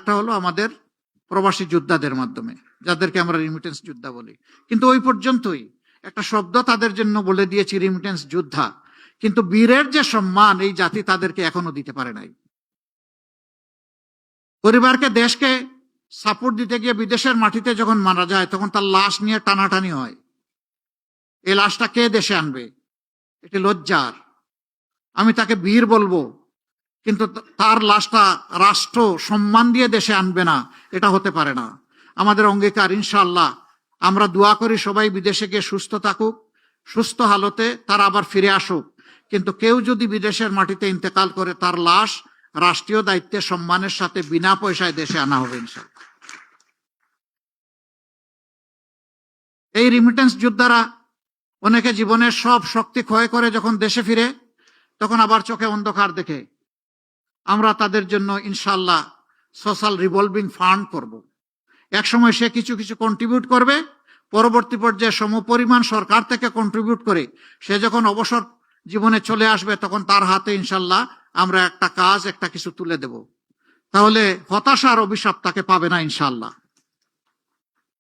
একটা হলো আমাদের প্রবাসী যোদ্ধাদের মাধ্যমে, যাদেরকে আমরা রিমিটেন্স যোদ্ধা বলি। কিন্তু ওই পর্যন্তই, একটা শব্দ তাদের জন্য বলে দিয়েছি রিমিটেন্স যোদ্ধা, কিন্তু বীরের যে সম্মান এই জাতি তাদেরকে এখনো দিতে পারে নাই। পরিবারকে, দেশকে সাপোর্ট দিতে গিয়ে বিদেশের মাটিতে যখন মারা যায় তখন তার লাশ নিয়ে টানাটানি হয়। এই লাশটা কে দেশে আনবে? এটি লজ্জার। আমি তাকে বীর বলবো, কিন্তু তার লাশটা রাষ্ট্র সম্মান দিয়ে দেশে আনবে না, এটা হতে পারে না। আমাদের অঙ্গীকার, ইনশাআল্লাহ আমরা দোয়া করি সবাই বিদেশে গিয়ে সুস্থ থাকুক, সুস্থ হালতে তারা আবার ফিরে আসুক। কিন্তু কেউ যদি বিদেশের মাটিতে ইন্তেকাল করে, তার লাশ রাষ্ট্রীয় দায়িত্বে সম্মানের সাথে বিনা পয়সায় দেশে আনা হবে ইনশাআল্লাহ। এই রিমিটেন্স যোদ্ধারা অনেকে জীবনের সব শক্তি ক্ষয় করে যখন দেশে ফিরে, তখন আবার চোখে অন্ধকার দেখে। আমরা তাদের জন্য ইনশাআল্লাহ সোশ্যাল রিভলভিং ফান্ড করব। একসময় সে কিছু কিছু কন্ট্রিবিউট করবে, পরবর্তী পর্যায়ে সমপরিমাণ সরকার থেকে কন্ট্রিবিউট করে সে যখন অবসর জীবনে চলে আসবে, তখন তার হাতে ইনশাআল্লাহ আমরা একটা কাজ, একটা কিছু তুলে দেব। তাহলে হতাশার অভিশাপ তাকে পাবে না ইনশাআল্লাহ।